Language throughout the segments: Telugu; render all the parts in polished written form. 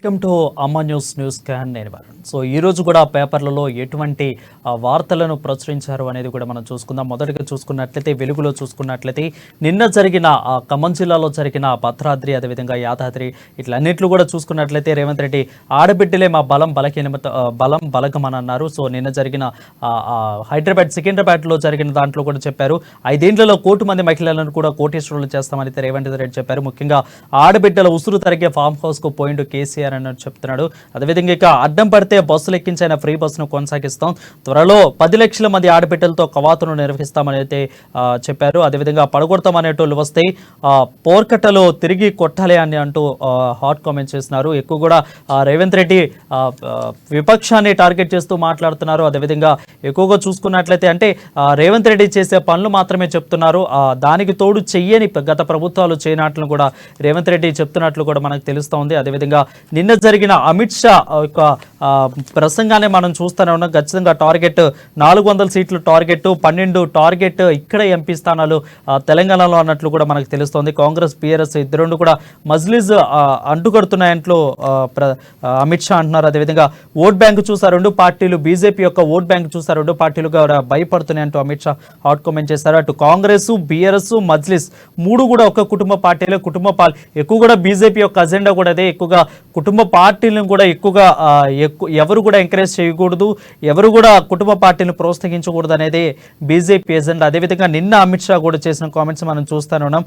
వెల్కమ్ టు అమ్మ న్యూస్ స్కాన్ నేను వరుణ్. సో ఈ రోజు కూడా పేపర్లలో ఎటువంటి వార్తలను ప్రచురించారు అనేది కూడా మనం చూసుకుందాం. మొదటగా చూసుకున్నట్లయితే వెలుగులో చూసుకున్నట్లయితే నిన్న జరిగిన ఖమ్మం జిల్లాలో జరిగిన భద్రాద్రి అదేవిధంగా యాదాద్రి ఇట్లన్నిట్లు కూడా చూసుకున్నట్లయితే రేవంత్ రెడ్డి ఆడబిడ్డలే మా బలం బలగం అని అన్నారు. సో నిన్న జరిగిన సికింద్రాబాద్లో జరిగిన దాంట్లో కూడా చెప్పారు 5 ఏళ్లలో 1 కోటి మంది మహిళలను కూడా కోటీశ్వరులు చేస్తామని రేవంత్ రెడ్డి చెప్పారు. ముఖ్యంగా ఆడబిడ్డల ఉసురు తరిగే ఫామ్ హౌస్ కు పోయిండు కేసీఆర్ అని చెప్తున్నాడు. అదేవిధంగా ఇక అడ్డం పడితే బస్సులు ఎక్కించిన ఫ్రీ బస్సును కొనసాగిస్తాం, త్వరలో 10 లక్షల మంది ఆడబిడ్డలతో కవాతును నిర్వహిస్తామని అయితే చెప్పారు. అదేవిధంగా పడగొడతామనేటోళ్ళు వస్తే పోర్కట్టలో తిరిగి కొట్టాలి అని అంటూ హాట్ కామెంట్స్ చేస్తున్నారు. ఎక్కువ కూడా రేవంత్ రెడ్డి విపక్షాన్ని టార్గెట్ చేస్తూ మాట్లాడుతున్నారు. అదేవిధంగా ఎక్కువగా చూసుకున్నట్లయితే అంటే రేవంత్ రెడ్డి చేసే పనులు మాత్రమే చెప్తున్నారు, దానికి తోడు చెయ్యని గత ప్రభుత్వాలు చేయనట్లు కూడా రేవంత్ రెడ్డి చెప్తున్నట్లు కూడా మనకు తెలుస్తోంది. అదేవిధంగా నిన్న జరిగిన అమిత్ షా యొక్క ప్రసంగాన్ని మనం చూస్తూనే ఉన్నాం. ఖచ్చితంగా టార్గెట్ 400 సీట్లు టార్గెట్, 12 టార్గెట్ ఇక్కడ ఎంపీ స్థానాలు తెలంగాణలో అన్నట్లు కూడా మనకు తెలుస్తోంది. కాంగ్రెస్ బీఆర్ఎస్ ఇద్దరు కూడా మజ్లిస్ అంటుకడుతున్నాయంటూ అమిత్ షా అంటున్నారు. అదేవిధంగా ఓట్ బ్యాంక్ చూసా 2 పార్టీలు, బీజేపీ యొక్క ఓట్ బ్యాంక్ చూసా 2 పార్టీలుగా భయపడుతున్నాయంటూ అమిత్ షా హాట్ కామెంట్ చేశారు. అటు కాంగ్రెస్, బీఆర్ఎస్, మజ్లిస్ 3 కూడా ఒక కుటుంబ పార్టీలే. ఎక్కువ కూడా బీజేపీ యొక్క అజెండా కూడా అదే, ఎక్కువగా కుటుంబ పార్టీలను కూడా ఎక్కువగా ఎవరు కూడా ఎంకరేజ్ చేయకూడదు, ఎవరు కూడా కుటుంబ పార్టీలను ప్రోత్సహించకూడదు అనేది బీజేపీ ఎజెండా. అదేవిధంగా నిన్న అమిత్ షా కూడా చేసిన కామెంట్స్ మనం చూస్తూనే ఉన్నాం.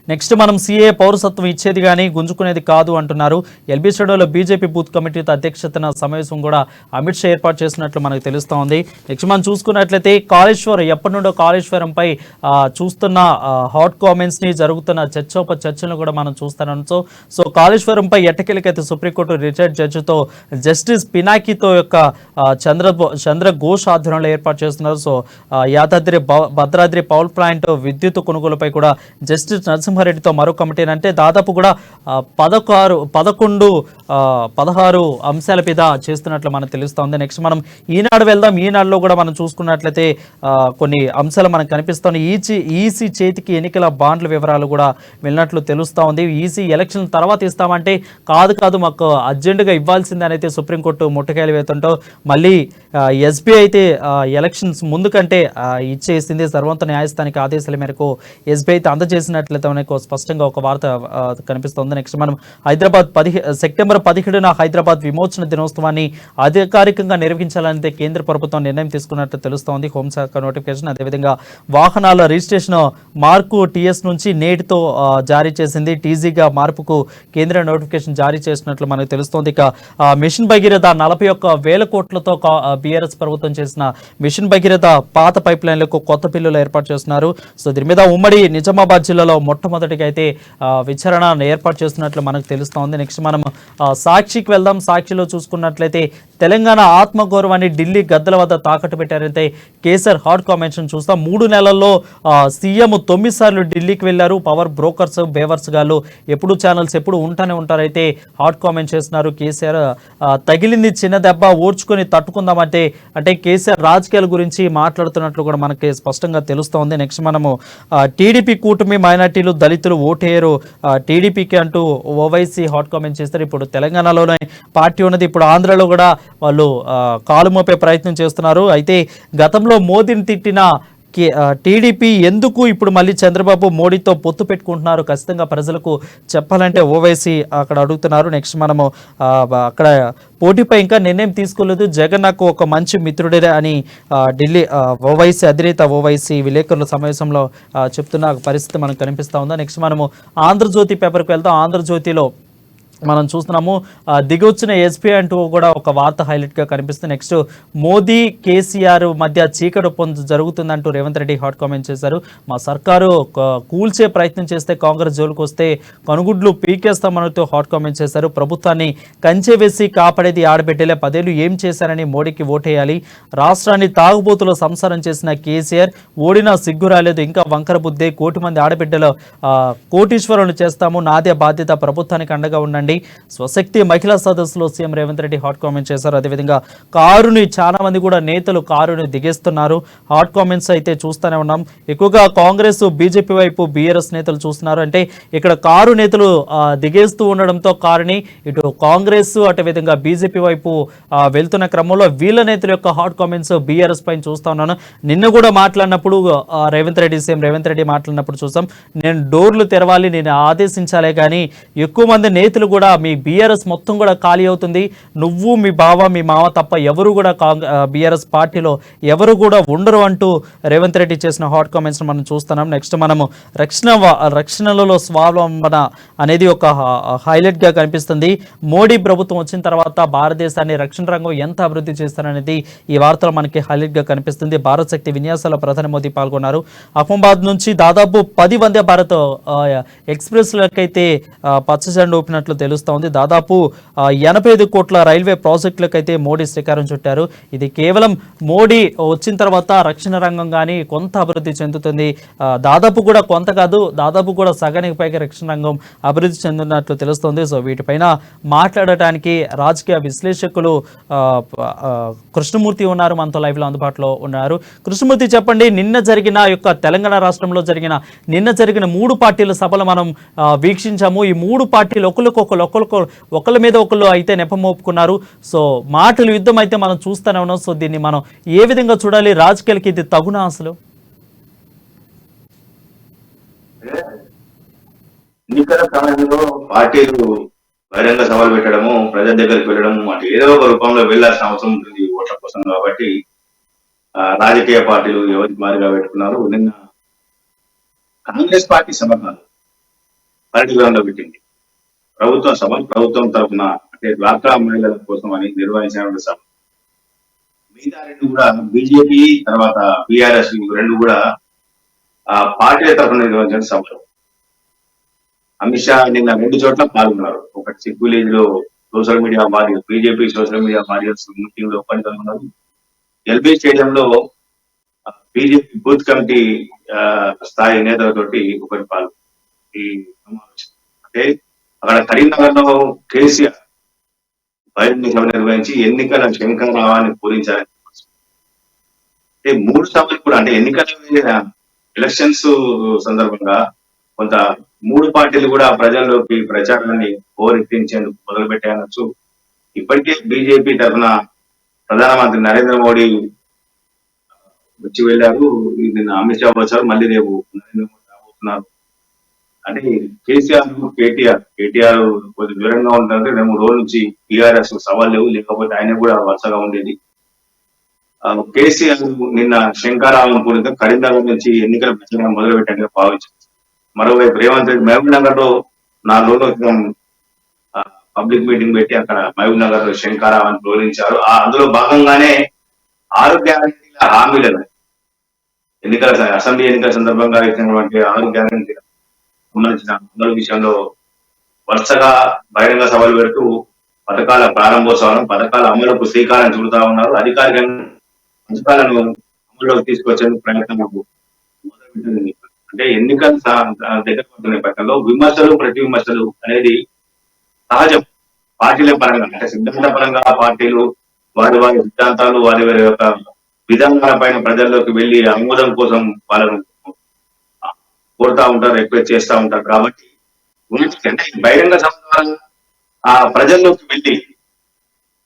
నెక్స్ట్ మనం సీఏ పౌరసత్వం ఇచ్చేది కానీ గుంజుకునేది కాదు అంటున్నారు. ఎల్బీ స్టూడియోలో బీజేపీ బూత్ కమిటీతో అధ్యక్షతన సమావేశం కూడా అమిత్ షా ఏర్పాటు చేసినట్లు మనకు తెలుస్తూ ఉంది. నెక్స్ట్ మనం చూసుకున్నట్లయితే కాళేశ్వరం ఎప్పటి నుండో కాళేశ్వరంపై చూస్తున్న హాట్ కామెంట్స్ని జరుగుతున్న చర్చలను కూడా మనం చూస్తున్నాం. సో కాళేశ్వరంపై ఎట్టకేలకైతే సుప్రీంకోర్టు రిటైర్డ్ జడ్జితో జస్టిస్ పినాకితో యొక్క చంద్ర ఘోష్ ఆధ్వర్యంలో ఏర్పాటు చేస్తున్నారు. సో భద్రాద్రి పవర్ ప్లాంట్ విద్యుత్ కొనుగోలుపై కూడా జస్టిస్ నరసింహారెడ్డితో మరో కమిటీ అంటే దాదాపు కూడా 16 అంశాల మీద చేస్తున్నట్లు మనకు తెలుస్తోంది. నెక్స్ట్ మనం ఈనాడు వెళ్దాం. ఈనాడులో కూడా మనం చూసుకున్నట్లయితే కొన్ని అంశాలు మనకు కనిపిస్తున్నాయి. ఈసీ చేతికి ఎన్నికల బాండ్ల వివరాలు కూడా వెళ్ళినట్లు తెలుస్తూ ఉంది. ఈసీ ఎలక్షన్ తర్వాత ఇస్తామంటే కాదు మాకు అర్జెంటుగా ఇవ్వాల్సిందే అని అయితే సుప్రీంకోర్టు ముట్టకాయలు వేస్తుంటో మళ్ళీ ఎస్బీఐ అయితే ఎలక్షన్స్ ముందు కంటే ఇచ్చేసింది. సర్వోన్నత న్యాయస్థానిక ఆదేశాల మేరకు ఎస్బీఐ అయితే అందజేసినట్లయితే స్పష్టంగా ఒక వార్త కనిపిస్తోంది. నెక్స్ట్ మనం సెప్టెంబర్ 17న హైదరాబాద్ విమోచన దినోత్సవాన్ని అధికారికంగా నిర్వహించాలని కేంద్ర ప్రభుత్వం నిర్ణయం తీసుకున్నట్టు తెలుస్తోంది. హోంశాఖ నోటిఫికేషన్. అదేవిధంగా వాహనాల రిజిస్ట్రేషన్ మార్కు టీఎస్ నుంచి నేటితో జారీ చేసింది. టీజీగా మార్పుకు కేంద్ర నోటిఫికేషన్ జారీ చేసినట్లు మనకు తెలుస్తోంది. ఇక మిషన్ భగీరథ 41,000 కోట్లతో బీఆర్ఎస్ ప్రభుత్వం చేసిన మిషన్ భగీరథ పాత పైప్ లైన్లకు కొత్త బిల్లులు ఏర్పాటు చేస్తున్నారు. సో దీని మీద ఉమ్మడి నిజామాబాద్ జిల్లాలో మొట్టమొదటిగా అయితే విచారణ ఏర్పాటు చేస్తున్నట్లు మనకు తెలుస్తోంది. నెక్స్ట్ మనం సాక్షికి వెళ్దాం. సాక్షిలో చూసుకున్నట్లయితే తెలంగాణ ఆత్మగౌరవాన్ని ఢిల్లీ గద్దల వద్ద తాకట్టు పెట్టారంటే కేసీఆర్ హాట్ కామెంట్స్ చూస్తాం. 3 నెలల్లో సీఎం 9 సార్లు ఢిల్లీకి వెళ్లారు. పవర్ బ్రోకర్స్, బేవర్స్ గాళ్ళు ఎప్పుడు ఛానల్స్ ఎప్పుడు ఉంటానే ఉంటారైతే హాట్ కామెంట్ చేస్తున్నారు. కేసీఆర్ తగిలింది చిన్న దెబ్బ, ఓర్చుకొని తట్టుకుందామంటే కేసీఆర్ రాజకీయాల గురించి మాట్లాడుతున్నట్లు కూడా మనకి స్పష్టంగా తెలుస్తోంది. నెక్స్ట్ మనము టీడీపీ కూటమి మైనార్టీలు దళితులు ఓటేయరు టీడీపీకి అంటూ ఓవైసీ హాట్ కామెంట్ చేస్తారు. ఇప్పుడు తెలంగాణలోనే పార్టీ ఉన్నది, ఇప్పుడు ఆంధ్రలో కూడా వాళ్ళు కాలు మోపే ప్రయత్నం చేస్తున్నారు. అయితే గతంలో మోదీని తిట్టిన టీడీపీ ఎందుకు ఇప్పుడు మళ్ళీ చంద్రబాబు మోడీతో పొత్తు పెట్టుకుంటున్నారు, ఖచ్చితంగా ప్రజలకు చెప్పాలంటే ఓవైసీ అక్కడ అడుగుతున్నారు. నెక్స్ట్ మనము అక్కడ పోటీపై ఇంకా నిర్ణయం తీసుకోలేదు, జగన్ నాకు ఒక మంచి మిత్రుడే అని ఢిల్లీ ఓవైసీ అధినేత ఓవైసీ విలేకరుల సమావేశంలో చెప్తున్న పరిస్థితి మనకు కనిపిస్తూ ఉందా. నెక్స్ట్ మనము ఆంధ్రజ్యోతి పేపర్కి వెళ్తాం. ఆంధ్రజ్యోతిలో మనం చూస్తున్నాము దిగొచ్చిన ఎస్పీ అంటూ కూడా ఒక వార్త హైలైట్గా కనిపిస్తుంది. నెక్స్ట్ మోదీ కేసీఆర్ మధ్య చీకటి ఒప్పందం జరుగుతుందంటూ రేవంత్ రెడ్డి హాట్ కామెంట్ చేశారు. మా సర్కారు కూల్చే ప్రయత్నం చేస్తే కాంగ్రెస్ జోలికి వస్తే కనుగుడ్లు పీకేస్తామనుతూ హాట్ కామెంట్ చేశారు. ప్రభుత్వాన్ని కంచె వేసి కాపాడేది ఆడబిడ్డలే, 10 ఏళ్లు ఏం చేశారని మోడీకి ఓటేయాలి. రాష్ట్రాన్ని తాగుబోతుల సంసారం చేసిన కేసీఆర్ ఓడినా సిగ్గు రాలేదు, ఇంకా వంకర బుద్ధే. 1 కోటి మంది ఆడబిడ్డలు కోటీశ్వరులను చేస్తాము, నాదే బాధ్యత, ప్రభుత్వానికి అండగా ఉండండి. రెడ్డి. స్వశక్తి మహిళా సదస్సులో CM Revanth Reddy hot comment చేశారు. అదేవిధంగా కారుని చాలా మంది కూడా నేతలు కారుని దిగేస్తున్నారు. హాట్ కామెంట్స్ అయితే చూస్తూనే ఉన్నాం. ఎక్కువగా కాంగ్రెస్ బీజేపీ వైపు బీఆర్ఎస్ నేతలు చూస్తున్నారు. అంటే ఇక్కడ కారు నేతలు దిగేస్తూ ఉండడంతో కారుని ఇటు కాంగ్రెస్ అటు విధంగా బీజేపీ వైపు వెళ్తున్న క్రమంలో వీళ్ళ నేతల యొక్క హాట్ కామెంట్స్ బీఆర్ఎస్ పైన చూస్తా ఉన్నాను. నిన్న కూడా మాట్లాడినప్పుడు సీఎం రేవంత్ రెడ్డి మాట్లాడినప్పుడు చూసాం, నేను డోర్లు తెరవాలి, నేను ఆదేశించాలే కానీ ఎక్కువ మంది నేతలు కూడా మీ బీఆర్ఎస్ మొత్తం కూడా ఖాళీ అవుతుంది, నువ్వు మీ బావ మీ మావ తప్ప ఎవరు కూడా బీఆర్ఎస్ పార్టీలో ఎవరు కూడా ఉండరు అంటూ రేవంత్ రెడ్డి చేసిన హాట్ కామెంట్స్ మనం చూస్తున్నాం. నెక్స్ట్ మనము రక్షణలలో స్వావలంబన అనేది ఒక హైలైట్ గా కనిపిస్తుంది. మోడీ ప్రభుత్వం వచ్చిన తర్వాత భారతదేశాన్ని రక్షణ రంగం ఎంత అభివృద్ధి చేస్తారనేది ఈ వార్తలో మనకి హైలైట్ గా కనిపిస్తుంది. భారత్ శక్తి విన్యాసాల ప్రధాని మోదీ పాల్గొన్నారు. అహ్మదాబాద్ నుంచి దాదాపు 10 వందే భారత్ ఎక్స్ప్రెస్లకైతే పచ్చజెండా ఊపినట్లు తెలుస్తోంది. దాదాపు 85 కోట్ల రైల్వే ప్రాజెక్టులకైతే మోడీ శ్రీకారం చుట్టారు. ఇది కేవలం మోడీ వచ్చిన తర్వాత రక్షణ రంగం కానీ కొంత అభివృద్ధి చెందుతుంది. దాదాపు కూడా కొంత కాదు, దాదాపు కూడా సగానికి పైగా రక్షణ రంగం అభివృద్ధి చెందుతున్నట్లు తెలుస్తోంది. సో వీటిపైన మాట్లాడటానికి రాజకీయ విశ్లేషకులు కృష్ణమూర్తి ఉన్నారు, మనతో లైవ్ లో అందుబాటులో ఉన్నారు. కృష్ణమూర్తి, చెప్పండి, నిన్న జరిగిన యొక్క తెలంగాణ రాష్ట్రంలో జరిగిన 3 పార్టీల సభలు మనం వీక్షించాము. ఈ 3 పార్టీలు ఒకళ్ళ మీద ఒకళ్ళు అయితే నెపమోపుకున్నారు. సో మాటలు యుద్ధం అయితే మనం చూస్తూనే ఉన్నాం. సో దీన్ని మనం ఏ విధంగా చూడాలి? రాజకీయాలకి ఇది తగునా అసలు? ఎన్నికల సమయంలో పార్టీలు బహిరంగ సభలు పెట్టడము, ప్రజల దగ్గరికి వెళ్ళడము, అంటే ఏదో ఒక రూపంలో వెళ్లాల్సిన అవసరం ఉంటుంది ఓట్ల కోసం. కాబట్టి రాజకీయ పార్టీలు ఎవరికి మారిగా పెట్టుకున్నారు. నిన్న కాంగ్రెస్ పార్టీ సభ కాదు, పరిధిలో పెట్టింది ప్రభుత్వం సభ. ప్రభుత్వం తరఫున అంటే డ్వాక్రా మహిళల కోసం అని నిర్వహించిన సభ. మిగతా 2 కూడా బీజేపీ తర్వాత బీఆర్ఎస్ 2 కూడా పార్టీల తరఫున నిర్వహించిన సభలు. అమిత్ షా నిన్న 2 చోట్ల పాల్గొన్నారు. ఒకటి సిక్ విలేజ్ లో social media warriors, BJP social media warriors meeting లో పాల్గొన్నారు. ఎల్బీ స్టేడియంలో బీజేపీ బూత్ కమిటీ స్థాయి నేతలతోటి ఒకటి పాల్గొన్నారు ఈ సమావేశం. అంటే అక్కడ కరీంనగర్ లో కేసీఆర్ బహిరంగ సభ నిర్వహించి ఎన్నికల శంఖారావాన్ని పూరించాలని. అంటే 3 సభలు కూడా, అంటే ఎన్నికల ఎలక్షన్స్ సందర్భంగా కొంత 3 పార్టీలు కూడా ప్రజల్లోకి ప్రచారాన్ని హోరెత్తించేందుకు మొదలుపెట్టాయనొచ్చు. ఇప్పటికే బీజేపీ తరఫున ప్రధానమంత్రి నరేంద్ర మోడీ వచ్చి వెళ్ళారు. నిన్న అమిత్ షా వచ్చారు, మళ్ళీ రేపు నరేంద్ర మోడీ రాబోతున్నారు. అంటే కేటీఆర్ కొద్దిగా దూరంగా ఉంటుంది. 2-3 రోజుల నుంచి టీఆర్ఎస్ సవాల్ లేవు, లేకపోతే ఆయన కూడా వరుసగా ఉండేది. కేసీఆర్ నిన్న శంకారావం పూరిత కరీంనగర్ నుంచి ఎన్నికల ప్రచారం మొదలు పెట్టాలని భావించారు. మరోవైపు రేవంత్ రెడ్డి మహబూబ్ నగర్ లో 4 రోజుల క్రితం పబ్లిక్ మీటింగ్ పెట్టి అక్కడ మహబూబ్ నగర్ లో శంకారావాన్ని పూరించారు. అందులో భాగంగానే 6 గ్యారెంటీల హామీలను అసెంబ్లీ ఎన్నికల సందర్భంగా ఇచ్చినటువంటి 6 గ్యారెంటీల సంబంధించిన అమలు విషయంలో వరుసగా బహిరంగ సభలు పెడుతూ పథకాల ప్రారంభోత్సవాలను, పథకాల అమలుకు శ్రీకారం చుడుతా ఉన్నారు. అధికారికంగా పథకాలను అమలులోకి తీసుకొచ్చేందుకు ప్రయత్నం మొదలుపెట్టింది. అంటే ఎన్నికల దగ్గర పడుతున్న నేపథ్యంలో ప్రతి విమర్శలు అనేది సహజం. పార్టీల పరంగా, అంటే సిద్ధాంత పరంగా పార్టీలు వారి సిద్ధాంతాలు, వారి యొక్క విధానాల పైన ప్రజల్లోకి వెళ్లి ఆమోదం కోసం వాళ్ళను కోరుతా ఉంటారు, రిక్వెస్ట్ చేస్తూ ఉంటారు. కాబట్టి అంటే బహిరంగ సభ ద్వారా ప్రజల్లోకి వెళ్లి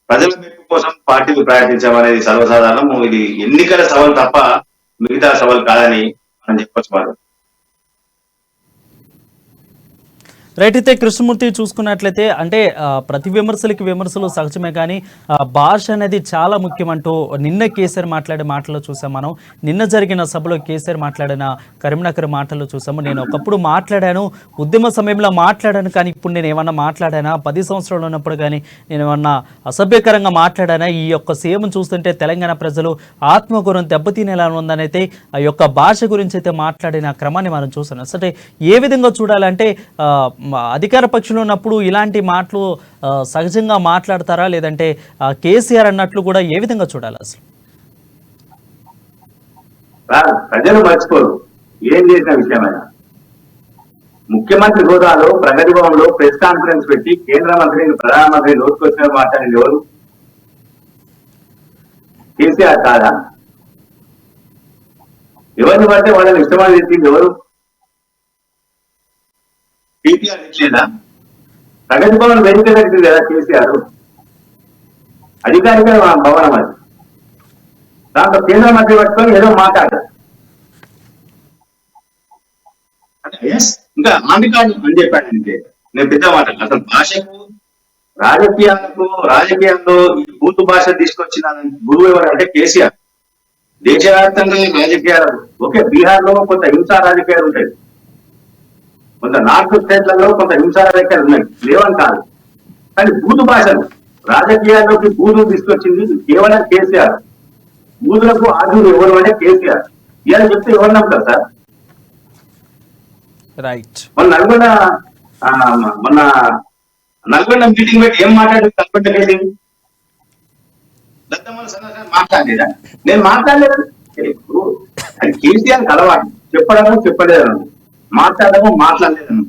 ప్రజల మెప్పు కోసం పార్టీలు ప్రయత్నించడం సర్వసాధారణం. ఇది ఎన్నికల సభలు తప్ప మిగతా సభలు కాదని మనం చెప్పొచ్చు. వారు రైట్. అయితే కృష్ణమూర్తి చూసుకున్నట్లయితే అంటే ప్రతి విమర్శలు సహజమే, కానీ భాష అనేది చాలా ముఖ్యమంటూ నిన్న కేసీఆర్ మాట్లాడే మాటలు చూసాం. మనం నిన్న జరిగిన సభలో కేసీఆర్ మాట్లాడిన కరీంనగర్ మాటలు చూసాము. నేను ఒకప్పుడు మాట్లాడాను, ఉద్యమ సమయంలో మాట్లాడాను, కానీ ఇప్పుడు నేను ఏమన్నా మాట్లాడానా? 10 సంవత్సరాలు ఉన్నప్పుడు కానీ నేను ఏమన్నా అసభ్యకరంగా మాట్లాడానా? ఈ యొక్క సీఎం చూస్తుంటే తెలంగాణ ప్రజలు ఆత్మగౌరవం దెబ్బతినేలా ఉందని అయితే ఆ యొక్క భాష గురించి అయితే మాట్లాడిన క్రమాన్ని మనం చూసాం. అసలు ఏ విధంగా చూడాలంటే అధికార పక్షంలో ఉన్నప్పుడు ఇలాంటి మాటలు సహజంగా మాట్లాడతారా, లేదంటే కేసీఆర్ అన్నట్లు కూడా ఏ విధంగా చూడాలి అసలు? ప్రజలు మర్చిపోరు ఏం చేసిన విషయమైనా. ముఖ్యమంత్రి హోదాలో ప్రగతి భవన్లో ప్రెస్ కాన్ఫరెన్స్ పెట్టి కేంద్ర మంత్రిని ప్రధానమంత్రి నోటుకొచ్చిన మాట్లాడింది ఎవరు? కేసీఆర్ కాదా? ఎవరిని పడితే వాళ్ళని ఇష్టమని చెప్పింది ఎవరు? కేసీఆర్ ఇట్లేదా? ప్రగతి భవన్ వెనుక కట్టింది కదా కేసీఆర్, అధికారిక భవనం అది. దాంట్లో కేంద్ర మంత్రి పట్టుకొని ఏదో మాట్లాడారు. ఇంకా ఆంధ్రకాడు అని చెప్పాడంటే నేను పెద్ద మాట. అసలు భాషకు రాజకీయాల్లో ఈ బూతు భాష తీసుకొచ్చిన గురువు ఎవరు అంటే కేసీఆర్. దేశవ్యాప్తంగా రాజకీయాలు ఓకే, బీహార్ లో కొంత హింసా రాజకీయాలు ఉంటాయి, కొంత నార్త్ స్టేట్లలో కొంత హింసా రాజకీయాలు ఉన్నాయి, లేవని కాదు. కానీ బూతు భాషలు రాజకీయాల్లోకి బూతులు తీసుకొచ్చింది కేవలం కేసీఆర్. బూతులకు ఆర్జుడు ఎవరు అంటే కేసీఆర్. ఇలా చెప్తే ఎవరు నమ్ముతారు సార్? రైట్. మొన్న నల్గొండ మీటింగ్ పెట్టి ఏం మాట్లాడారు? నల్గొండ మీటింగ్ మాట్లాడలేదా? నేను మాట్లాడలేదు. అది కేసీఆర్ అలవాటు, చెప్పడము చెప్పలేదను, మాట్లాడము మాట్లాడలేదను.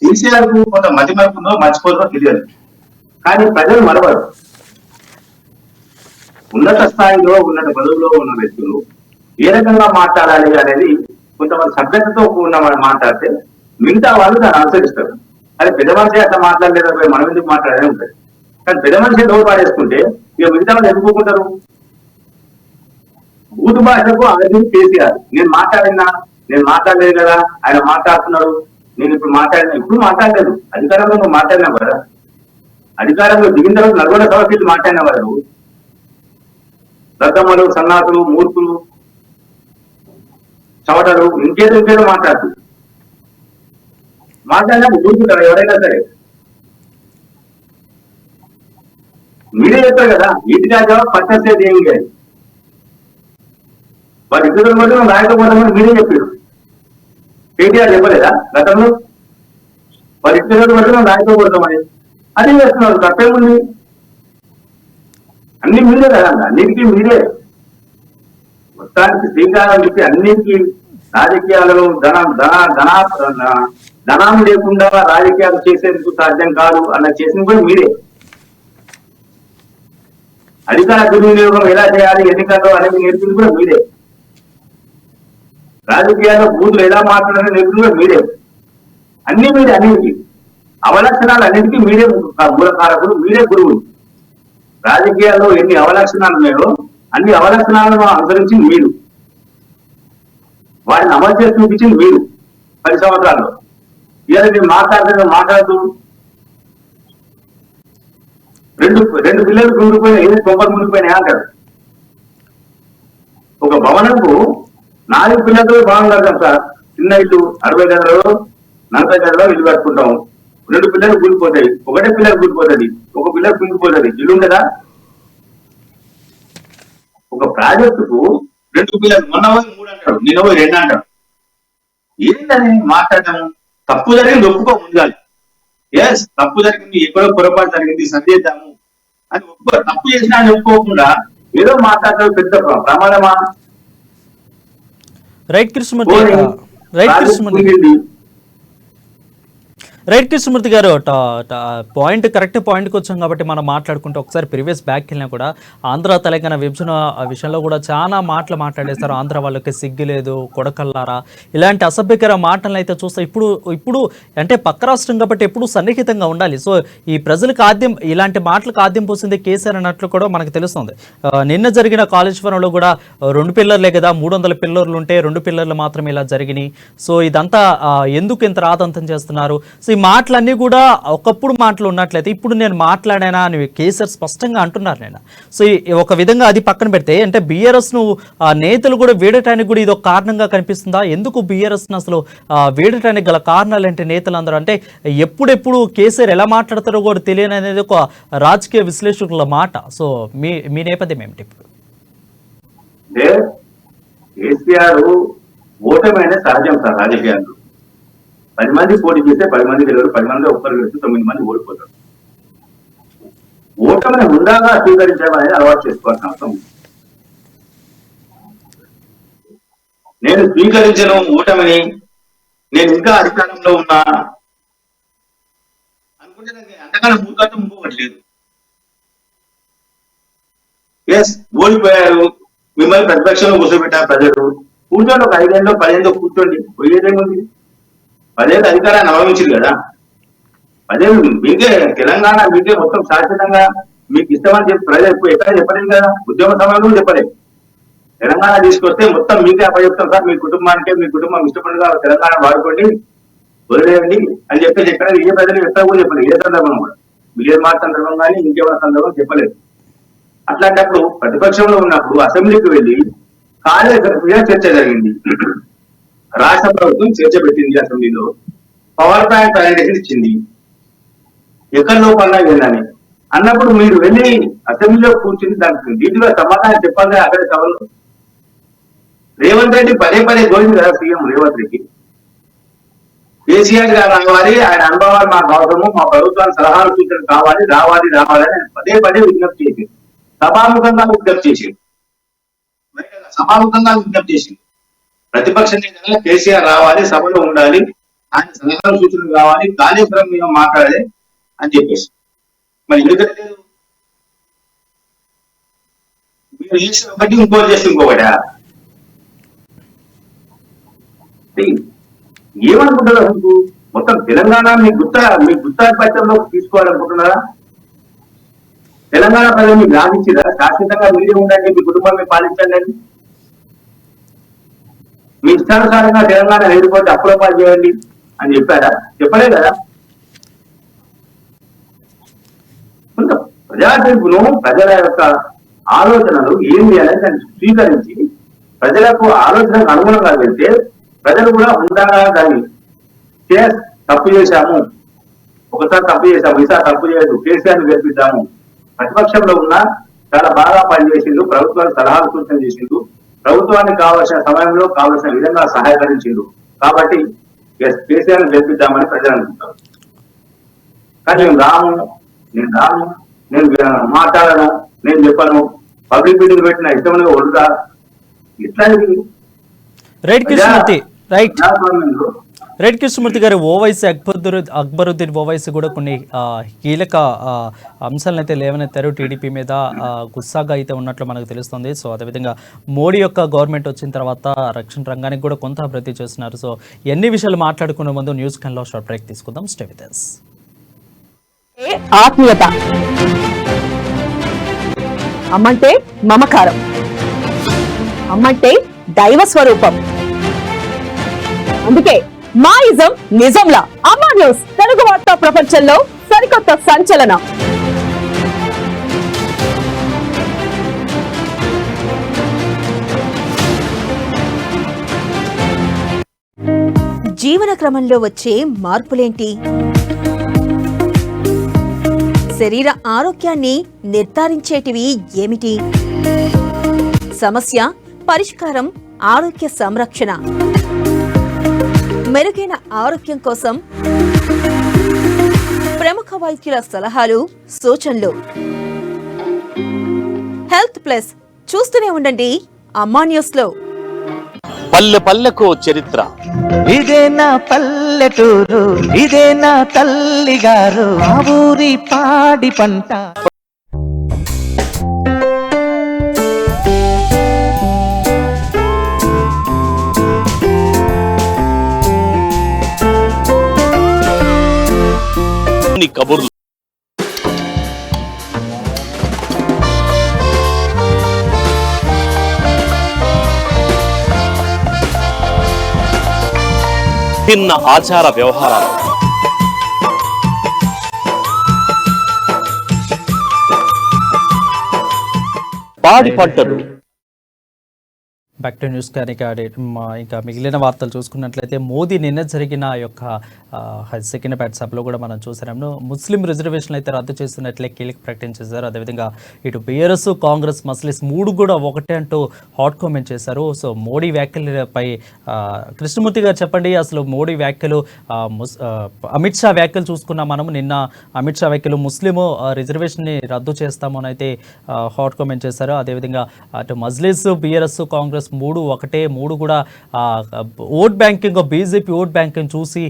కేసీఆర్ కు కొంత మతి మరుపుందో మర్చిపోతుందో తెలియదు, కానీ ప్రజలు మరవరు. ఉన్నత స్థాయిలో ఉన్నత పదవుల్లో ఉన్న వ్యక్తులు ఏ రకంగా మాట్లాడాలి అనేది కొంతమంది సభ్యతతో కూడిన వాళ్ళు మాట్లాడితే మిగతా వాళ్ళు దాన్ని అనుసరిస్తారు. అది పెద్ద మనిషి అట్లా మాట్లాడలేదు, మనం ఎందుకు మాట్లాడే ఉంటుంది. కానీ పెద్ద మనిషి డోర్ పాడేసుకుంటే ఇక మిగతా వాళ్ళు ఎందుకుంటారు? బూతు భాషకు అది కేసీఆర్. నేను మాట్లాడలేదు కదా, ఆయన మాట్లాడుతున్నాడు, నేను ఇప్పుడు మాట్లాడలేదు. అధికారంలో నువ్వు మాట్లాడినావు కదా, అధికారంలో దిగిన తర్వాత నల్గొండ సభకి మాట్లాడినావు కదా నువ్వు. దద్దమ్మలు, సన్నాసులు, మూర్ఖులు, చవటలు, ఇంకేదో మాట్లాడినా ఊరుకుంటారు ఎవరైనా సరే. మీరే చెప్పారు కదా, వీటిగా జవాబు పట్టేది ఏమి కాదు. వారి ఇద్దరు కూడా రాయకపోతామని మీరే చెప్పారు. కేటీఆర్ చెప్పలేదా గతంలో? వారి ఇద్దరు కూడా రాయకపోతామని అదే చేస్తున్నారు. తప్పేముంది? అన్ని మీరే కదా, అన్నిటికీ మీరే మొత్తానికి శ్రీకారం చెప్పి అన్నిటికీ రాజకీయాలలో ధనాన్ని లేకుండా రాజకీయాలు చేసేందుకు సాధ్యం కాదు అన్న చేసిన కూడా మీరే. అధికార దుర్వినియోగం ఎలా చేయాలి ఎన్నికల్లో అనేది నేర్పింది కూడా మీరే. రాజకీయాల్లో బూతులు ఎలా మాట్లాడాలని నేర్పింది కూడా మీరే. అన్నిటికీ అవలక్షణాలు అన్నిటికీ మీరే మూలకారకులు, మీరే గురువులు. రాజకీయాల్లో ఎన్ని అవలక్షణాలు ఉన్నాయో అన్ని అవలక్షణాలను అనుసరించి మీరు వాటిని అమలు చేసి చూపించింది మీరు 10 సంవత్సరాల్లో. ఇలా నేను మాట్లాడుతూ రెండు పిల్లలు ముందుకుపోయినా, ఏది తొంభై ముందుకుపోయినా అంటారు. ఒక భవనంకు 4 పిల్లలతో భవనం కడతాం సార్. చిన్న ఇల్లు 60 గదులలో 40 గదులలో ఇల్లు కట్టుకుంటాం. 2 పిల్లలు కూలిపోతాయి, ఒకటే పిల్లలు కూలిపోతుంది, ఒక పిల్లలు కుంగిపోతుంది, ఇల్లు ఉండదా? ఒక ప్రాజెక్టుకు 2 పిల్లలు, మొన్న 3 అంటాడు, నిన్న 2 అంటాడు. ఏంటని మాట్లాడటం? తప్పు జరిగింది ఒప్పుకో ముందుగా. ఎస్, తప్పు జరిగింది, ఎక్కడో పొరపాటు జరిగింది, సరిచేద్దాము అని తప్పు చేసినా అని ఒప్పుకోకుండా ఏదో మాట్లాడటం పెద్ద ప్రమాదమా? రైట్ కృష్ణమూర్తి గారు, కరెక్ట్ పాయింట్కి వచ్చాం కాబట్టి మనం మాట్లాడుకుంటే ఒకసారి ప్రీవియస్ బ్యాక్ వెళ్ళినా కూడా ఆంధ్ర తెలంగాణ విభజన విషయంలో కూడా చాలా మాట్లాడేస్తారు. ఆంధ్ర వాళ్ళకి సిగ్గు లేదు, కొడకల్లారా, ఇలాంటి అసభ్యకర మాటలను అయితే చూస్తే ఇప్పుడు అంటే పక్క రాష్ట్రం కాబట్టి ఎప్పుడు సన్నిహితంగా ఉండాలి. సో ఈ ప్రజలకు ఇలాంటి మాటలకు ఆద్యం పోసింది కేసీఆర్ అన్నట్లు కూడా మనకు తెలుస్తుంది. నిన్న జరిగిన కాళేశ్వరంలో కూడా 2 పిల్లర్లే కదా, 300 పిల్లర్లు ఉంటే 2 పిల్లర్లు మాత్రమే ఇలా జరిగినాయి. సో ఇదంతా ఎందుకు ఇంత రాదంతం చేస్తున్నారు? సో మాటలన్నీ కూడా ఒకప్పుడు మాటలు ఉన్నట్లయితే ఇప్పుడు నేను మాట్లాడానా అని కేసీఆర్ స్పష్టంగా అంటున్నారు. నేను సో ఒక విధంగా అది పక్కన పెడితే అంటే బీఆర్ఎస్ ను నేతలు కూడా వీడటానికి కూడా ఇది ఒక కారణంగా కనిపిస్తుందా? ఎందుకు బీఆర్ఎస్ ను అసలు వీడటానికి గల కారణాలు అంటే నేతలందరూ అంటే ఎప్పుడెప్పుడు కేసీఆర్ ఎలా మాట్లాడతారో కూడా తెలియని అనేది ఒక రాజకీయ విశ్లేషకుల మాట. సో మీ నేపథ్యం ఏమిటి? ఇప్పుడు కేసీఆర్ ఓటమైన సహజం సార్. రాజకీయాలు 10 మంది పోటీ చేస్తే 10 మంది గెలవరు, 10 మంది ఒక్కరు గెలిస్తే 9 మంది ఓడిపోతారు. ఓటమిని ముందాగా స్వీకరించడం అనేది అలవాటు చేసుకోవాల్సిన అవసరం ఉంది. నేను స్వీకరించను ఓటమిని, నేను ఇంకా అధికారంలో ఉన్నా అనుకుంటే నాకు అంతకన్నా మూకట్టం ఇంకొకటి లేదు. ఎస్, ఓడిపోయారు, మిమ్మల్ని ప్రతిపక్షంలో కూర్చోబెట్టారు ప్రజలు, కూర్చోండి, ఒక 5 ఏళ్ళు 10 ఏళ్ళు కూర్చోండి, పోయేదేముంది? 10 ఏళ్ళు అధికారాన్ని అవలంబించింది కదా, 10 ఏళ్ళు మీకే తెలంగాణ, మీకే మొత్తం శాశ్వతంగా మీకు ఇష్టమని చెప్పి ప్రజలు ఎక్కడ చెప్పలేదు కదా, ఉద్యమ సమయంలో చెప్పలేదు. తెలంగాణ తీసుకొస్తే మొత్తం మీకే అప్పచెప్తాం సార్, మీ కుటుంబానికే, మీ కుటుంబం ఇష్టపడిగా తెలంగాణ వాడుకోండి, వదిలేయండి అని చెప్పేసి ఎక్కడ ఏ ప్రజలు ఎక్కడ కూడా చెప్పలేదు, ఏ సందర్భంలో కూడా, మీరు మాట సందర్భం కానీ ఇంకేమైనా సందర్భం చెప్పలేదు. అట్లాంటప్పుడు ప్రతిపక్షంలో ఉన్నప్పుడు అసెంబ్లీకి వెళ్ళి కార్యకర్తగా చర్చ జరిగింది, రాష్ట్ర ప్రభుత్వం చర్చ పెట్టింది అసెంబ్లీలో, పవర్ పాయింట్ ప్రజెంటేషన్ ఇచ్చింది, ఎక్కడ లోపల వెళ్ళని అన్నప్పుడు మీరు వెళ్ళి అసెంబ్లీలో కూర్చుని దానికి నీటిగా సమాధానం చెప్పాలి. అక్కడ సభలో రేవంత్ రెడ్డి పదే గోయింది కదా సీఎం రేవంత్ రెడ్డి, కేసీఆర్ గారు రావాలి, ఆయన అనుభవాలు మాకు అవసరము, మా ప్రభుత్వానికి సలహాలు సూచనలు కావాలి, రావాలి అని పదే విజ్ఞప్తి చేసింది, సభాముఖంగా విజ్ఞప్తి చేసింది, ప్రతిపక్ష నేతగా కేసీఆర్ రావాలి, సభలో ఉండాలి, ఆయన సలహాలు సూచనలు కావాలి, కాళేశ్వరం మీద మాట్లాడాలి అని చెప్పేసి. మరి ఎందుకంటే మీరు చేసిన ఒకటి ఇంకోటి చేసి ఇంకొకటా? ఏమనుకుంటారు అసలు? మొత్తం తెలంగాణ మీ గుత్తాధిపత్యంలో తీసుకోవాలనుకుంటున్నారా? తెలంగాణ ప్రజలు మీకు రాసిచ్చిరా శాశ్వతంగా మీరే ఉండండి, మీ కుటుంబాన్ని పాలించండి, మీ ఇష్టానుసారంగా తెలంగాణ లేకపోతే అప్రూపాలు చేయండి అని చెప్పారా? చెప్పలే కదా. ప్రజా తీర్పును, ప్రజల యొక్క ఆలోచనలు ఏంటి అనేది దాన్ని స్వీకరించి ప్రజలకు ఆలోచనకు అనుగుణంగా వెళ్తే ప్రజలు కూడా ఉండాలా, దాన్ని తప్పు చేశాము, ఒకసారి తప్పు చేశాము, ఈసారి తప్పు చేయదు, కేసీఆర్ని గెలిపిద్దాము, ప్రతిపక్షంలో ఉన్నా చాలా బాగా పనిచేసిండు, ప్రభుత్వానికి సలహాలు సూచన చేసిండు, ప్రభుత్వానికి కావాల్సిన సమయంలో కావాల్సిన విధంగా సహాయకరించిండు, కాబట్టి కేసీఆర్ని గెలిపిద్దామని ప్రజలు అనుకుంటారు. కానీ నేను మాట్లాడను, నేను చెప్పను, పబ్లిక్ మీటింగ్ పెట్టిన ఇష్టమైన ఒడుగా ఇట్లాంటివి. రైట్ కృష్ణమూర్తి గారు, ఓవైసీ అక్బరుద్దీన్ ఓవైసీ కూడా కొన్ని కీలక అంశాలను అయితే లేవనెత్తారు. టీడీపీ మీద గుస్సాగా అయితే ఉన్నట్లు మనకు తెలుస్తుంది. సో అదేవిధంగా మోడీ యొక్క గవర్నమెంట్ వచ్చిన తర్వాత రక్షణ రంగానికి కూడా కొంత అభివృద్ధి చేస్తున్నారు. సో ఎన్ని విషయాలు మాట్లాడుకునే ముందు న్యూస్ కన్లో షార్ట్ బ్రేక్ తీసుకుందాం. Stay with us. ఆత్మీయత, అమ్మంటే మమకారం, అమ్మంటే దైవ స్వరూపం. అందుకే మా ఇజం నిజంలా అమ్మా న్యూస్ తెలుగు వార్తా ప్రపంచంలో సరికొత్త సంచలనం. జీవన క్రమంలో వచ్చే మార్పులేంటి? శరీర ఆరోగ్యాన్ని నిర్ధారించేటివి ఏమిటి? సమస్య పరిష్కారం, ఆరోగ్య సంరక్షణ, మెరుగైన ఆరోగ్యం కోసం ప్రముఖ వైద్యుల సలహాలు, సూచనలు. హెల్త్ ప్లస్ చూస్తూనే ఉండండి అమ్మా న్యూస్ లో. పల్లె పల్లెకు చరిత్ర, ఇదే నా పల్లెటూరు, ఇదే నా తల్లి గారు, ఆ ఊరి పాడి పంట. కబుర్లు, భిన్న ఆచార వ్యవహారాలు, పాడి పంటలు. బ్యాక్ టు న్యూస్ కానీ ఇంకా మిగిలిన వార్తలు చూసుకున్నట్లయితే మోదీ నిన్న జరిగిన యొక్క సెకండ్ సభలో కూడా మనం చూసాము. ముస్లిం రిజర్వేషన్లు అయితే రద్దు చేస్తున్నట్లే కీలక ప్రకటన చేశారు. అదేవిధంగా ఇటు బీఆర్ఎస్, కాంగ్రెస్, మస్లిస్ 3 కూడా ఒకటే అంటూ హాట్ కామెంట్ చేశారు. సో మోడీ వ్యాఖ్యలపై కృష్ణమూర్తి గారు చెప్పండి, అసలు మోడీ వ్యాఖ్యలు, అమిత్ షా వ్యాఖ్యలు చూసుకున్నాం మనము. నిన్న అమిత్ షా వ్యాఖ్యలు ముస్లిం రిజర్వేషన్ని రద్దు చేస్తాము అని అయితే హాట్ కామెంట్ చేశారు. అదేవిధంగా అటు మజ్లిస్, బీఆర్ఎస్, కాంగ్రెస్ మూడు ఒకటే, మూడు కూడా vote banking, BJP vote banking చూసి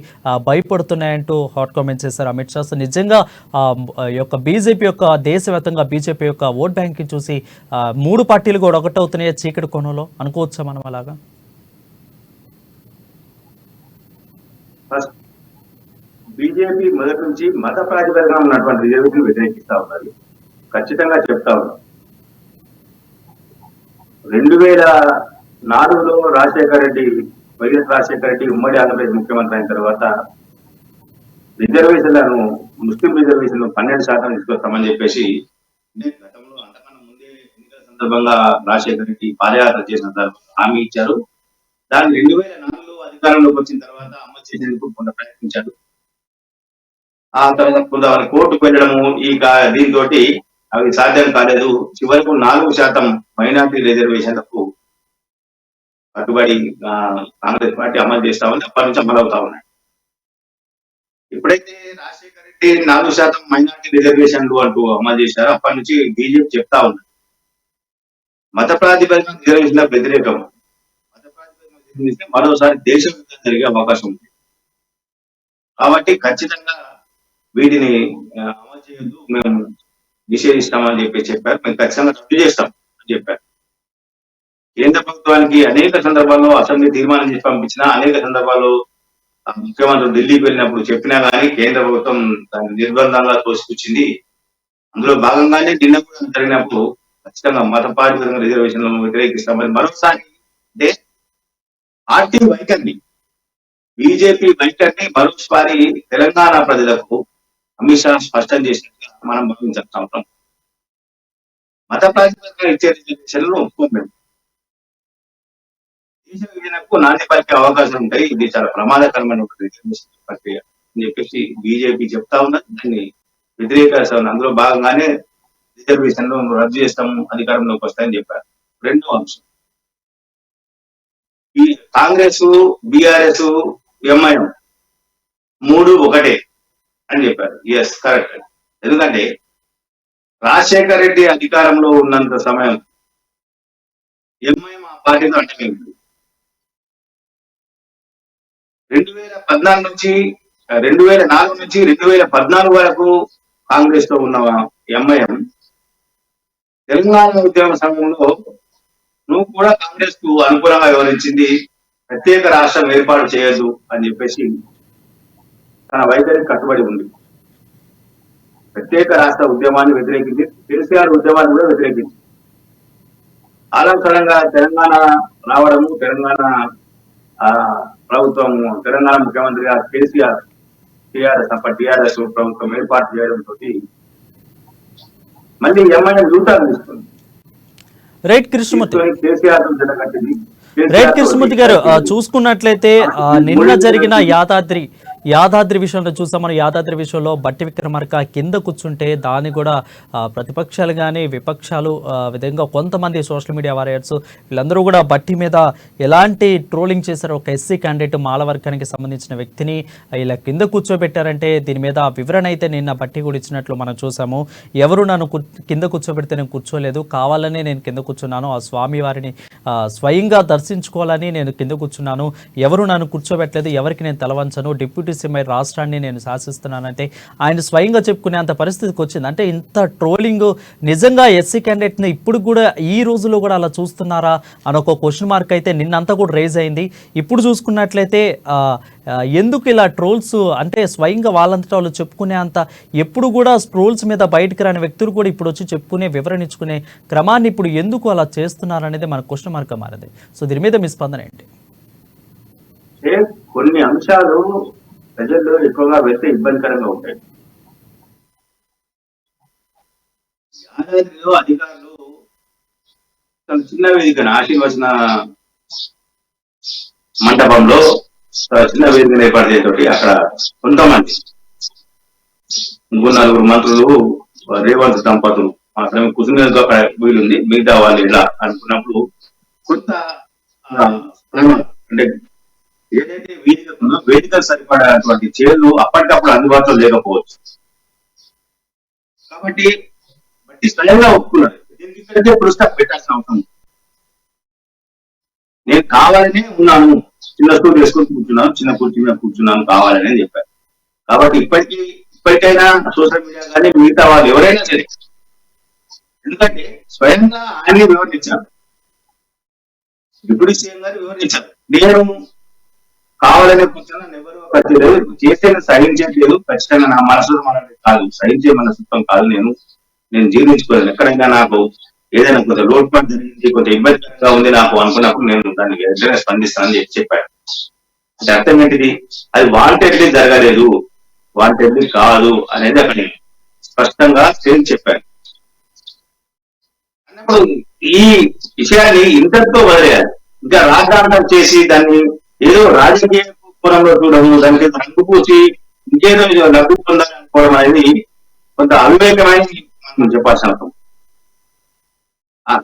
భయపడుతున్నాయంటూ హాట్ కామెంట్స్ చేశారు అమిత్ షా. సో నిజంగా యొక్క బీజేపీ యొక్క దేశవ్యాప్తంగా బీజేపీ యొక్క ఓట్ బ్యాంకింగ్ చూసి మూడు పార్టీలు కూడా ఒకటవుతున్నాయి చీకటి కోణంలో అనుకోవచ్చా మనం అలాగా? బీజేపీ మొదటి నుంచి మత ప్రాతిపదికన ఉన్నటువంటి రిజర్వేషన్ వ్యతిరేకిస్తా ఉన్నారు, ఖచ్చితంగా చెప్తా ఉన్నారు. 2004లో వైఎస్ రాజశేఖర రెడ్డి ఉమ్మడి ఆంధ్రప్రదేశ్ ముఖ్యమంత్రి అయిన తర్వాత రిజర్వేషన్లను, ముస్లిం రిజర్వేషన్లు 12% తీసుకొస్తామని చెప్పేసి గతంలో అంతకన్నా ముందే ఎన్నికల సందర్భంగా రాజశేఖర రెడ్డి పాదయాత్ర చేసిన హామీ ఇచ్చారు. దాన్ని 2004లో అధికారంలోకి వచ్చిన తర్వాత అమలు చేసేందుకు కొంత ప్రయత్నించారు. ఆ తర్వాత కొంత కోర్టుకు వెళ్ళడము, దీంతో అవి సాధ్యం కాలేదు. చివరకు 4% మైనార్టీ రిజర్వేషన్లకు కట్టుబడి కాంగ్రెస్ పార్టీ అమలు చేస్తా ఉంది. అప్పటి నుంచి అమలు అవుతా ఉన్నాయి. ఎప్పుడైతే రాజశేఖర రెడ్డి 4% మైనార్టీ రిజర్వేషన్లు అంటూ అమలు చేశారో అప్పటి నుంచి బీజేపీ చెప్తా ఉంది మత ప్రాతిపదికన రిజర్వేషన్లకు వ్యతిరేకం. మత ప్రాతిపదికన మరోసారి దేశ యుద్ధం జరిగే అవకాశం ఉంది. కాబట్టి ఖచ్చితంగా వీటిని అమలు చేయొద్దు, మేము నిషేధిస్తామని చెప్పారు. మేము ఖచ్చితంగా రద్దు చేస్తాం అని చెప్పారు. కేంద్ర ప్రభుత్వానికి అనేక సందర్భాల్లో అసెంబ్లీ తీర్మానం చేసి పంపించినా, అనేక సందర్భాల్లో ముఖ్యమంత్రి ఢిల్లీకి వెళ్ళినప్పుడు చెప్పినా కానీ కేంద్ర ప్రభుత్వం దాన్ని నిర్బంధంగా తోసిపుచ్చింది. అందులో భాగంగానే నిన్న కూడా జరిగినప్పుడు ఖచ్చితంగా మత ప్రాతిపదికన రిజర్వేషన్లను వ్యతిరేకిస్తామని మరోసారి అంటే పార్టీ వైఖరిని, బీజేపీ వైఖరిని మరోసారి తెలంగాణ ప్రజలకు అమిత్ షా స్పష్టం చేసినట్టుగా మనం భావించాల్సిన అవసరం. మత ప్రాతిపదికన ఇచ్చే రిజర్వేషన్లను ఒప్పుకోలేము. దేశ విభజనకు నాంది పలికే అవకాశం ఉంటాయి. ఇది చాలా ప్రమాదకరమైన రిజర్వేషన్ ప్రక్రియ అని చెప్పేసి బీజేపీ చెప్తా ఉన్నది, దాన్ని వ్యతిరేకిస్తా ఉంది. అందులో భాగంగానే రిజర్వేషన్లు రద్దు చేస్తాము, అధికారంలోకి వస్తాయని చెప్పారు. రెండో అంశం, ఈ కాంగ్రెస్, బీఆర్ఎస్, ఎంఐఎం మూడు ఒకటే అని చెప్పారు. Yes, correct. ఎందుకంటే రాజశేఖర రెడ్డి అధికారంలో ఉన్నంత సమయం ఎంఐఎం ఆ పార్టీతో అంటలేదు. 2004 నుంచి 2014 వరకు కాంగ్రెస్ తో ఉన్న ఎంఐఎం తెలంగాణ ఉద్యమ సమయంలో నువ్వు కూడా కాంగ్రెస్ కు అనుకూలంగా వివరించింది, ప్రత్యేక రాష్ట్రం ఏర్పాటు చేయొద్దు అని చెప్పేసి తన వైఖరికి కట్టుబడి ఉంది. ప్రత్యేక రాష్ట్ర ఉద్యమాన్ని వ్యతిరేకించి, కేసీఆర్ ఉద్యమాన్ని కూడా వ్యతిరేకించి ఆలంకరంగా తెలంగాణ రావడము, తెలంగాణ ప్రభుత్వం, తెలంగాణ ముఖ్యమంత్రిగా కేసీఆర్, టీఆర్ఎస్ ప్రభుత్వం ఏర్పాటు చేయడంతో మళ్ళీ ఎంఐఎం యూటర్న్ తీసుకుంది. రైట్ కృష్ణమూర్తి గారు, చూసుకున్నట్లయితే నిన్న జరిగిన యాదాద్రి విషయంలో చూసాం. మనం యాదాద్రి విషయంలో బట్టి విక్రమార్క కింద కూర్చుంటే దాన్ని కూడా ప్రతిపక్షాలు కానీ విపక్షాలు విధంగా కొంతమంది సోషల్ మీడియా వారియర్స్ వీళ్ళందరూ కూడా బట్టి మీద ఎలాంటి ట్రోలింగ్ చేశారు. ఒక ఎస్సీ క్యాండిడేట్ మాలవర్గానికి సంబంధించిన వ్యక్తిని ఇలా కింద కూర్చోబెట్టారంటే దీని మీద వివరణ అయితే నిన్న బట్టి కూడా ఇచ్చినట్లు మనం చూసాము. ఎవరు నన్ను కింద కూర్చోబెడితే నేను కూర్చోలేదు, కావాలని నేను కింద కూర్చున్నాను, ఆ స్వామి వారిని స్వయంగా దర్శించుకోవాలని నేను కింద కూర్చున్నాను, ఎవరు నన్ను కూర్చోబెట్టలేదు, ఎవరికి నేను తలవంచను, డిప్యూటీ సీఎం రాష్ట్రాన్ని నేను శాసిస్తున్నానంటే ఆయన స్వయంగా చెప్పుకునే అంత పరిస్థితికి వచ్చింది. అంటే ఇంత ట్రోలింగ్ నిజంగా ఎస్సీ క్యాండిడేట్ని ఇప్పుడు కూడా ఈ రోజుల్లో కూడా అలా చూస్తున్నారా అని ఒక క్వశ్చన్ మార్క్ అయితే నిన్నంతా కూడా రేజ్ అయింది. ఇప్పుడు చూసుకున్నట్లయితే ఎందుకు ఇలా ట్రోల్స్ అంటే స్వయంగా వాళ్ళంతటా వాళ్ళు చెప్పుకునే అంత ఎప్పుడు కూడా ట్రోల్స్ మీద బయటకు రాని వ్యక్తులు కూడా ఇప్పుడు వచ్చి చెప్పుకునే వివరణ ఇచ్చుకునే క్రమాన్ని ఇప్పుడు ఎందుకు అలా చేస్తున్నారు అనేది మన క్వశ్చన్ మార్క్ మారింది. సో దీని మీద మీ స్పందన ఏంటి? కొన్ని అంశాలు ప్రజల్లో ఎక్కువగా వెళ్తే ఇబ్బందికరంగా ఉంటాయి. యాదాద్రిలో అధికారులు చిన్న వేదికను ఆశీర్వచన మండపంలో చిన్న వేదికను ఏర్పాటు చేయతోటి అక్కడ కొంతమంది 3-4 మంత్రులు, రేవంత్ దంపతులు మాత్రమే కూర్చునేందుకు అక్కడ వీలుంది, మిగతా వాళ్ళు ఇలా అనుకున్నప్పుడు కొంత అంటే ఏదైతే వేదిక ఉందో వేదికలు సరిపడేటువంటి చైర్లు అప్పటికప్పుడు అందుబాటులో లేకపోవచ్చు. కాబట్టి స్వయంగా ఒప్పుకున్నారు, దీనికి పురస్కారం పెట్టాల్సిన అవసరం. నేను కావాలనే ఉన్నాను, చిన్న స్కూల్ వేసుకొని కూర్చున్నాను, చిన్న కుర్చీ మీద కూర్చున్నాను కావాలని చెప్పారు. కాబట్టి ఇప్పటికైనా సోషల్ మీడియా కానీ మిగతా వాళ్ళు ఎవరైనా సరే, ఎందుకంటే స్వయంగా ఆయన్ని వివరించారు, డిప్యూటీ సీఎం గారు వివరించారు. నేను కావాలనే కూర్చున్నాను, ఎవరు ఖచ్చితంగా చేస్తే సహించట్లేదు, ఖచ్చితంగా నా మనసులో మనది కాదు, సహించే మనస్తత్వం కాదు, నేను జీర్ణించుకోలేదు. ఎక్కడైనా నాకు ఏదైనా కొంత లోటుపాటు జరిగింది, కొంత ఇబ్బందికరంగా ఉంది నాకు అనుకున్నప్పుడు నేను దానికి వెంటనే స్పందిస్తానని చెప్పారు. అంటే అర్థం ఏంటిది, అది వాంటెడ్లీ జరగలేదు, వాంటెడ్లీ కాదు అనేది అక్కడ స్పష్టంగా చెప్పారు. అన్నప్పుడు ఈ విషయాన్ని ఇంతటితో వదిలేయాలి. ఇంకా రాజధాంతం చేసి దాన్ని ఏదో రాజకీయ కోణంలో చూడము, దానికి రంగు పూసి ఇంకేదో లబ్ధి పొందాలి అనుకోవడం అనేది కొంత అవివేకమైన మనం చెప్పాల్సిన అవసరం.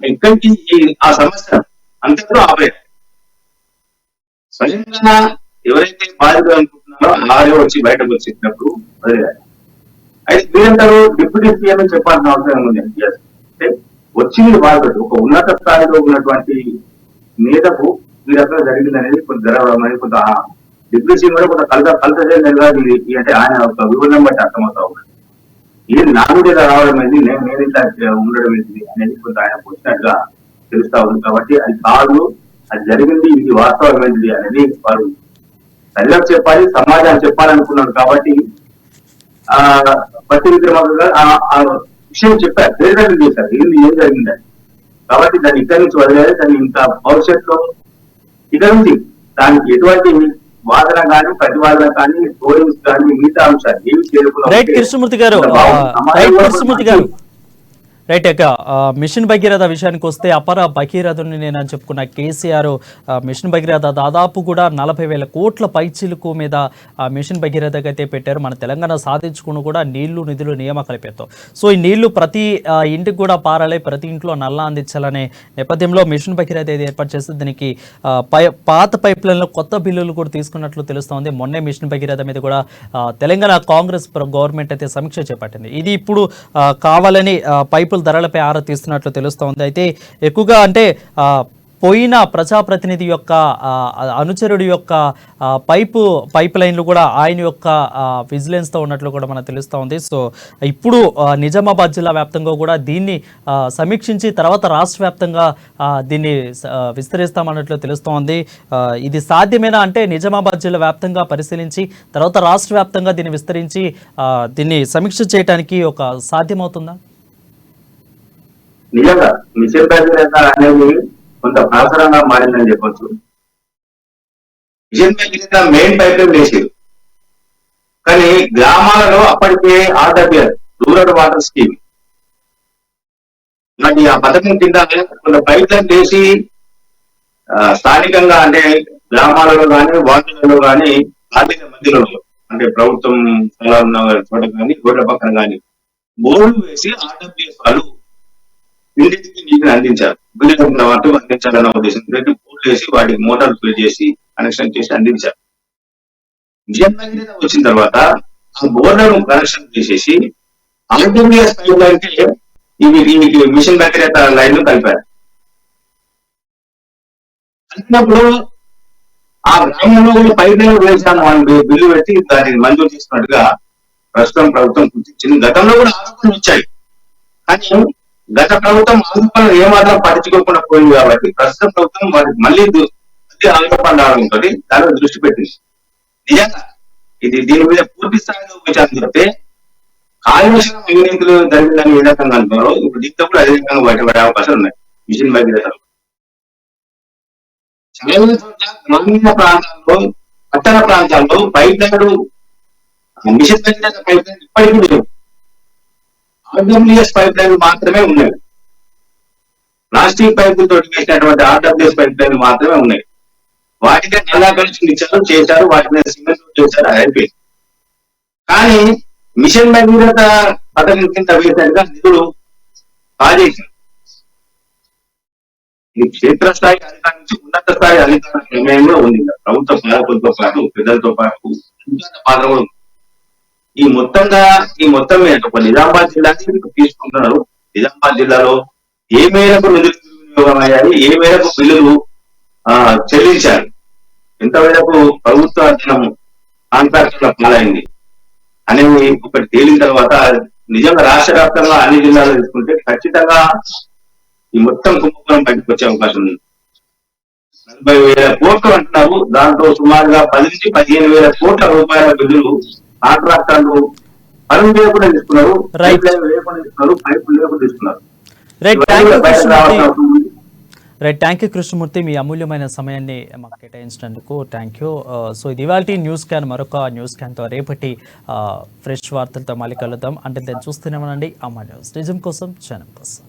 ఎక్కడికి ఆ సమస్య అంతట్లో ఆపేయాలి. స్వయంగా ఎవరైతే బాధితులు అనుకుంటున్నారో వారే వచ్చి బయటకు వచ్చేటప్పుడు వదిలేయాలి. అయితే మీరందరూ డిప్యూటీ సీఎం అని చెప్పాల్సిన అవసరం ఉంది. అంటే వచ్చింది బాధితుడు, ఒక ఉన్నత స్థాయిలో ఉన్నటువంటి నేతకు ఈ రకంగా జరిగింది అనేది కొంత జరగడం అనేది కొంత డిప్యూటీ సీఎం కూడా కొంత కలత జరిగింది. అంటే ఆయన ఒక వివరణ బట్టి అర్థమవుతా ఉంది. ఇది నా మీద రావడం అనేది నేను ఇట్లా ఉండడం ఏంటి అనేది కొంత ఆయన వచ్చినట్టుగా తెలుస్తా ఉంది. కాబట్టి అది కాదు, అది జరిగింది, ఇది వాస్తవం ఏంటిది అనేది వారు ప్రజలకు చెప్పాలి, సమాజానికి చెప్పాలనుకున్నారు. కాబట్టి బట్టి విక్రమార్క గారు ఆ విషయం చెప్పారు, ప్రేరణ చేశారు ఏం జరిగిందని. కాబట్టి దాన్ని ఇక్కడి నుంచి వదిలేదు, దాన్ని ఇంకా భవిష్యత్తులో ఇక్కడ ఉంది, దానికి ఎటువంటి వాదన కానీ ప్రతివాదన కానీ స్టోరీస్ కానీ మిగతా అంశాలు ఏమి రైట్ కృష్ణమూర్తి గారు, రైట్ అక్క, మిషన్ భగీరథ విషయానికి వస్తే అపర భగీరథుని నేను అని చెప్పుకున్న కేసీఆర్ మిషన్ భగీరథ దాదాపు కూడా 40,000 కోట్ల పైచిలుకు మీద మిషన్ భగీరథకి అయితే పెట్టారు. మన తెలంగాణ సాధించుకుని కూడా నీళ్లు నిధులు నియామకాల పేరుతో. సో ఈ నీళ్లు ప్రతి ఇంటికి కూడా పారాలి, ప్రతి ఇంట్లో నల్లా అందించాలనే నేపథ్యంలో మిషన్ భగీరథ అయితే ఏర్పాటు చేస్తే దీనికి పాత పైప్ లైన్లో కొత్త బిల్లులు కూడా తీసుకున్నట్లు తెలుస్తోంది. మొన్నే మిషన్ భగీరథ మీద కూడా తెలంగాణ కాంగ్రెస్ గవర్నమెంట్ అయితే సమీక్ష చేపట్టింది. ఇది ఇప్పుడు కావాలని పైపుల ధరలపై ఆరా తీస్తున్నట్లు తెలుస్తోంది. అయితే ఎక్కువగా అంటే పోయిన ప్రజాప్రతినిధి యొక్క అనుచరుడి యొక్క పైప్ లైన్లు కూడా ఆయన యొక్క విజిలెన్స్తో ఉన్నట్లు కూడా మనకు తెలుస్తూ ఉంది. సో ఇప్పుడు నిజామాబాద్ జిల్లా వ్యాప్తంగా కూడా దీన్ని సమీక్షించి తర్వాత రాష్ట్ర వ్యాప్తంగా దీన్ని విస్తరిస్తామన్నట్లు తెలుస్తోంది. ఇది సాధ్యమేనా అంటే నిజామాబాద్ జిల్లా వ్యాప్తంగా పరిశీలించి తర్వాత రాష్ట్ర వ్యాప్తంగా దీన్ని విస్తరించి దీన్ని సమీక్ష చేయడానికి ఒక సాధ్యమవుతుందా? నిజంగా మిషన్ భగీరథ అనేది కొంత ప్రాసరంగా మారిందని చెప్పొచ్చు. Mission Bhagiratha main pipeline వేసారు, కానీ గ్రామాలలో అప్పటికే ఆర్డబ్ల్యూఆర్ రూరల్ వాటర్ స్కీమ్ మరి ఆ పథకం కింద కొంత పైప్ లైన్ వేసి స్థానికంగా అంటే గ్రామాలలో కానీ వార్డులలో కానీ ఆర్థిక మధ్యలో అంటే ప్రభుత్వం చోట కానీ రోడ్ల పక్కన కానీ బోర్డు వేసి ఆర్డబ్ల్యూఎస్ వాళ్ళు ఇంటికి నీటిని అందించారు. బిల్లు వాటి అందించాలన్న ఉద్దేశంతో బోర్డు వేసి వాటికి మోటార్లు ఫిల్ చేసి కనెక్షన్ చేసి అందించారు. మిషన్ భగీరథ వచ్చిన తర్వాత ఆ బోర్డులను కనెక్షన్ చేసేసి ఆర్డబ్ల్యూఎస్ పైప్ లైన్ కి ఇవి మిషన్ భగీరథ లైన్ కలిపారు. కలిపినప్పుడు ఆ గ్రామంలో కూడా పైప్ లైన్ వేసాను అని బిల్లు పెట్టి దాన్ని మంజూరు చేసినట్టుగా ప్రస్తుతం ప్రభుత్వం గుర్తించింది. గతంలో కూడా ఆరోపణలు వచ్చాయి, కానీ గత ప్రభుత్వం ఆరోపణలు ఏమాత్రం పట్టించుకోకుండా పోయింది. కాబట్టి ప్రస్తుత ప్రభుత్వం వాటికి మళ్ళీ ఆరోపణ రావడంతో దాని మీద దృష్టి పెట్టింది. నిజంగా దీని మీద పూర్తి స్థాయిలో విచారణ జరిగితే కాలుష్యం అవినీతులు జరిగిందని ఏ రకంగా అంటున్నారో ఇప్పుడు దీంతో కూడా అదే రకంగా బయటపడే అవకాశాలు ఉన్నాయి. మిషన్ భగీరథ చాలా చోట్ల గ్రామీణ ప్రాంతాల్లో పట్టణ ప్రాంతాల్లో పైప్ లైన్లు మిషన్ భగీరథ పైప్ లైన్ ఇప్పటికీ లేవు. ఆర్డబ్ల్యూఎస్ పైప్ లైన్ మాత్రమే ఉన్నాయి. ప్లాస్టిక్ పైపులతో వేసినటువంటి ఆర్డబ్ల్యూఎస్ పైప్ లైన్ మాత్రమే ఉన్నాయి. వాటికి నల్లా కనెక్షన్ ఇచ్చారు, చేశారు, వాటి మీద సిమెంట్ చేశారు, అయిపోయింది. కానీ మిషన్ భగీరథ పథకం కింద వేసినట్టుగా నిధులు కాజేశారు. ఇది క్షేత్రస్థాయి అధికారం నుంచి ఉన్నత స్థాయి అధికార నిర్ణయంలో ఉంది. ప్రభుత్వ పాలకులతో పాటు పెద్దలతో పాటు పాత్ర కూడా ఉంది. ఈ మొత్తం మీద ఒక నిజామాబాద్ జిల్లాని తీసుకుంటున్నారు. నిజామాబాద్ జిల్లాలో ఏ మేరకు నిధులు వినియోగం అయ్యాయి, ఏ మేరకు బిల్లులు చెల్లించారు. ఎంతవరకు ప్రభుత్వ ధనం కాంట్రాక్టుల పాలైంది అనేది ఒకటి తేలిన తర్వాత నిజంగా రాష్ట్ర వ్యాప్తంగా అన్ని జిల్లాలు తీసుకుంటే ఖచ్చితంగా ఈ మొత్తం కుంభకోణం బయటకు వచ్చే అవకాశం ఉంది. 40,000 కోట్లు అంటున్నారు. దాంట్లో సుమారుగా 10 నుంచి 15,000 కోట్ల రూపాయల బిల్లులు కాంట్రాక్టర్లు పనులు లేకుండా తీసుకున్నారు, పైప్ లైన్ లేకుండా తీసుకున్నారు, పైపులు లేకుండా తీసుకున్నారు. రైట్, థ్యాంక్ యూ కృష్ణమూర్తి, మీ అమూల్యమైన సమయాన్ని మాకు కేటాయించినందుకు థ్యాంక్ యూ. సో ఇది ఇవాల్టి న్యూస్ క్యాన్. మరొక న్యూస్ క్యాన్తో రేపటి ఫ్రెష్ వార్తలతో మళ్ళీ కలుద్దాం. అంటే దాన్ని చూస్తూనే ఉండండి అమ్మా న్యూస్, నిజం కోసం జనం కోసం.